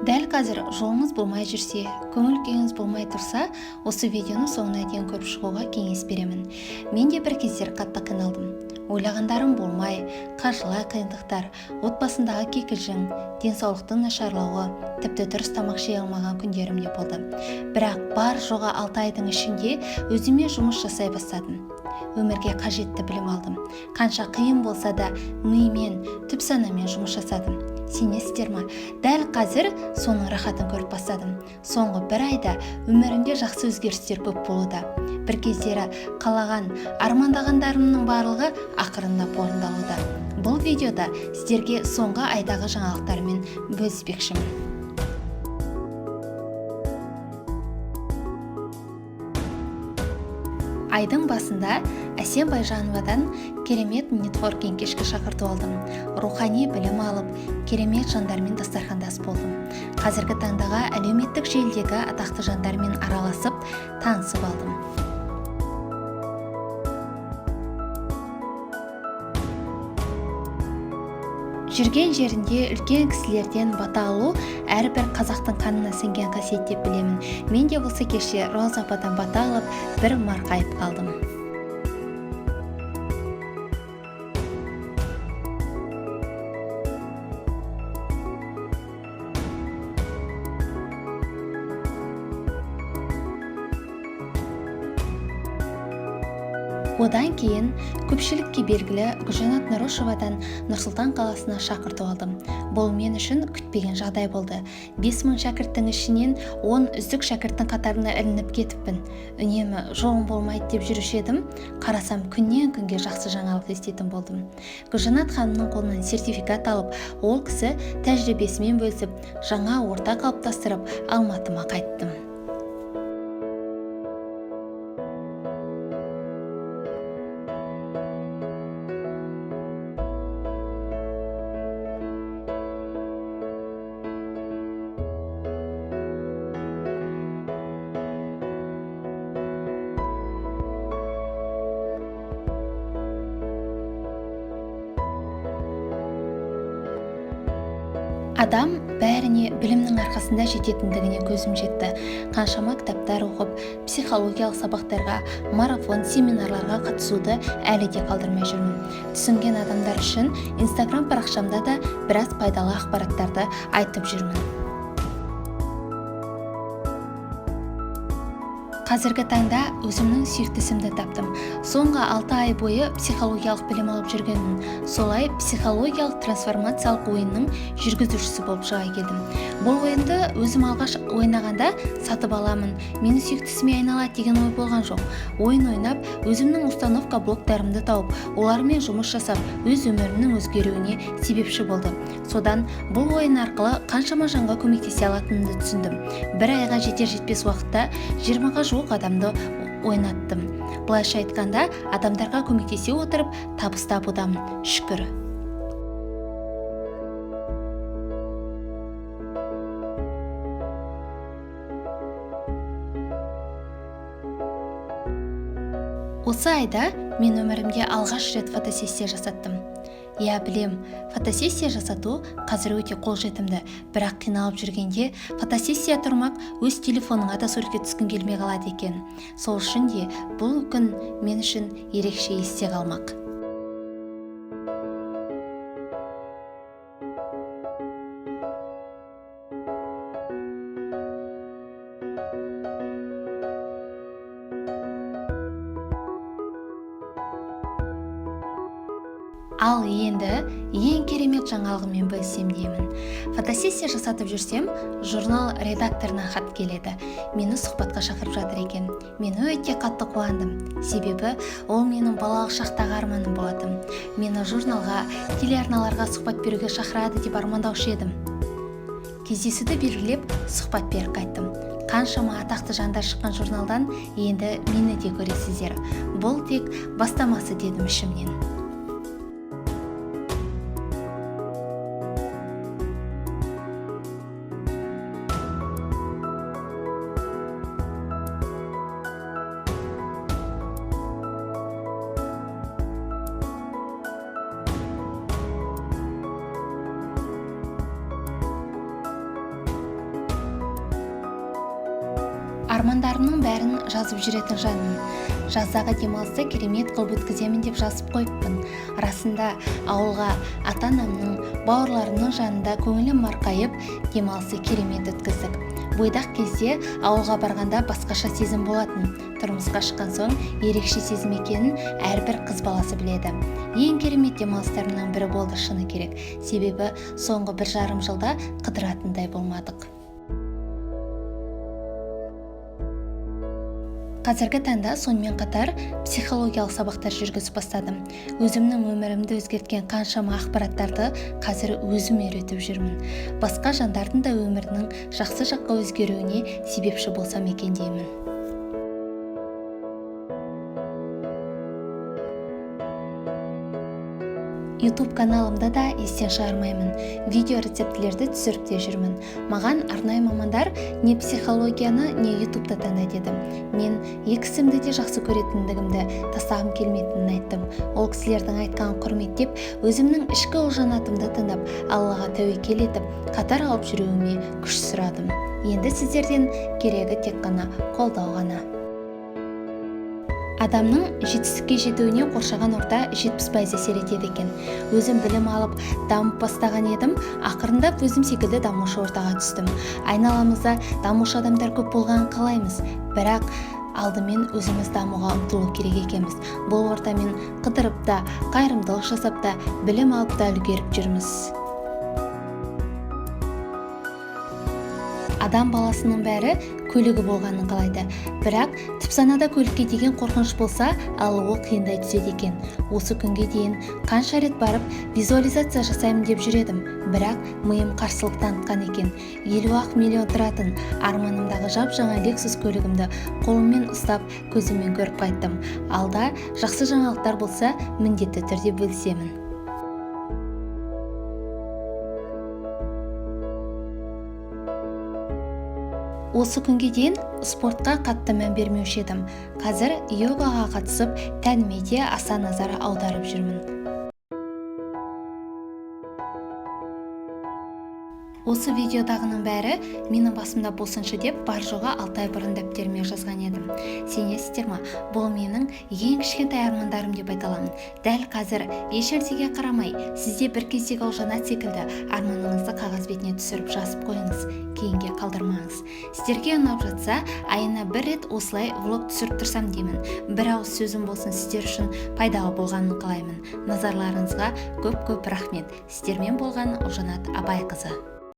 Дәл қазір жолыңыз болмай жүрсе, көңіл күйіңіз болмай тұрса, осы видеоны соңына дейін көріп шығуға кеңес беремін. Мен де бір кездер қатты қиналдым. Ойлағандарым болмай, қаржылай қиындықтар, отбасындағы кикілжің, денсаулықтың нашарлауы, тіпті дұрыс тамақ жей алмаған күндерім де болды. Бірақ бар жоғы 6 айдың ішінде өзіме жұмыс жасай бастадым. Өмірге қажетті білім алдым. Қанша қиын болса да мимен, түп санамен жұмыс жасадым. Сенесіздер ме? Дәл қазір соның рахатын көріп бастадым. Соңғы 1 айда өмірімде жақсы өзгерістер көп болуда. Бір кездері қалаған, армандағандарымның барлығы ақырындап орындалуда. Бұл видеода сіздерге соңғы айдағы жаңалықтармен бөліспекшімін. Айдың басында Әсем Байжановадан керемет нетворкинг кешкі шақырту алдым. Рухани білім алып, керемет жандармен дастархандас болдым. Қазіргі таңдағы әлеуметтік желідегі атақты жандармен араласып, танысып алдым. Жүрген жерінде үлкен кісілерден бата алу әрбір қазақтың қанына сіңген қасиет деп білемін. Мен де осы кеште Роза ападан бата алып, бір марқайып қалдым. Одан кейін көпшілікке белгілі Гүлжанат Нұрышевадан Нұрсұлтан қаласына шақырту алдым. Бұл мен үшін күтпеген жағдай болды. 5000 шәкірттің ішінен 10 үздік шәкірттің қатарына ілініп кетіппін. Үнемі жолым болмайды деп жүруші едім. Қарасам күннен күнге жақсы жаңалық естетін болдым. Гүлжанат ханымның қолынан сертификат алып, ол кісі тәжірибесімен бөлісіп, жаңа орта қалыптастырып, Алматыма қайттым. Адам бәріне білімнің арқасында жететіндігіне көзім жетті. Қаншама кітаптар оқып, психологиялық сабақтарға, марафон, семинарларға қатысуды әлі де қалдырмай жүрмін. Түсінген адамдар үшін Instagram парақшамда да біраз пайдалы ақпараттарды айтып жүрмін. Қазіргі таңда өзімнің сүйіктісімді таптым. Соңғы 6 ай бойы психологиялық білім алып жүргенмін. Солай психологиялық трансформациялық ойынның жүргізушісі болып шыға келдім. Бұл ойынды өзім алғаш ойнағанда сатып аламын, мені сүйіктісіме айналады деген ой болған жоқ. Ойын ойнап, өзімнің установка блоктарымды тауып, олармен жұмыс жасап, өз өмірімнің өзгеруіне себепші болды. Содан бұл ойын арқылы қаншама жанға көмектесе алатынымды түсіндім. 1 айға жетер-жетпес уақытта 20-ға жуық адамды ойнаттым. Былайша айтқанда, адамдарға көмектесе отырып, табыс табудамын, шүкір. Осы айда мен өмірімде алғаш рет фотосессия жасаттым. Я білем, фотосессия жасату қазір өте қолжетімді, бірақ қиналып жүргенде фотосессия тұрмақ өз телефоныңа да суретке түскің келмей қалады екен. Сол үшін де бұл күн мен үшін ерекше есте қалмақ. Ал енді ең керемет жаңалығымен бөлісем деймін. Фотосессия жасатып жүрсем, журнал редакторына хат келеді. Мені сұхбатқа шақырып жатыр екен. Мен өте қатты қуандым. Себебі ол менің балалық шақтағы арманым болатын. Мені журналға, телеарналарға сұхбат беруге шақырады деп армандаушы едім. Кездесуді белгілеп, сұхбат беріп қайттым. Қаншама атақты жандар шыққан журналдан енді мені де көресіздер. Бұл тек бастамасы дедім ішімнен. Армандарымның бәрін жазып жүретін жанмын. Жаздағы демалысты керемет қылып өткіземін деп жазып қойыппын. Расында ауылға ата-анамның, бауырларымның жанында көңілім марқайып, демалысты керемет өткіздік. Бойдақ кезде ауылға барғанда басқаша сезім болатын. Тұрмысқа шыққан соң ерекше сезім екенін әрбір қыз баласы біледі. Ең керемет демалыстарымның бірі болды шыны керек. Себебі соңғы 1,5 жылда қыдыратындай болмадық. Қазіргі таңда сонымен қатар психологиялық сабақтар жүргізіп бастадым. Өзімнің өмірімді өзгерткен қаншама ақпараттарды қазір өзім үйретіп жүрмін. Басқа жандардың да өмірінің жақсы жаққа өзгеруіне себепші болсам екен деймін. YouTube каналымда да естен шығармаймын. Видео рецептілерді түсіріп те жүрмін. Маған арнайы мамандар не психологияны, не YouTube'да таңдай деді. Мен екі ісімді де жақсы көретіндігімді, тастағым келмейтінін айттым. Ол кісілердің айтқанын құрметтеп, өзімнің ішкі ұлжанатымды тыңдап, Аллаға тәуекел етіп, қатар алып жүруіме күш сұрадым. Енді сіздерден керегі тек қана қолдау ғана. Адамның жетістікке жетуіне қоршаған орта 70% әсер етеді екен. Өзім білім алып, дамып бастаған едім, ақырындап өзім секілді дамушы ортаға түстім. Айналамызда дамушы адамдар көп болғанын қалаймыз, бірақ алдымен өзіміз дамуға ұмтылу керек екенбіз. Бұл ортамен қыдырып та, қайырымдылық жасап та, білім алып та үлгеріп жүрміз. Адам баласының бәрі көлігі болғанын қалайды. Бірақ түпсанада көлікке деген қорқыныш болса, алуы қиындай түседі екен. Осы күнге дейін қанша рет барып визуализация жасаймын деп жүредім. Бірақ миым қарсылық танытқан екен. 50 миллион тұратын арманымдағы жап-жаңа Lexus көлігімді қолыммен ұстап, көзіммен көріп қайттым. Алда жақсы жаңалықтар болса, міндетті түрде бөлісемін. Осы күнге дейін спортқа қатты мән бермеуші едім. Қазір йогаға қатысып, тәніме де аса назар аударып жүрмін. Осы видеодағының бәрі менің басымда болсыншы деп бар жоға 6 ай бұрын дәптеріме жазған едім. Сенесіздер ме? Бұл менің ең кішкентай армандарым деп айта аламын. Дәл қазір еш нәрсеге қарамай, сізде бір кездегі ұлжанат секілді арманыңызды қағаз бетіне түсіріп жазып қойыңыз, кейінге қалдырмаңыз. Сіздерге ұнап жатса, айына 1 рет осылай влог түсіріп тұрсам деймін. Бір ауыз сөзім болсын, сіздер үшін пайдалы болғанын қалаймын. Назарларыңызға көп-көп рахмет. Сіздермен болған Ұлжанат Абайқызы.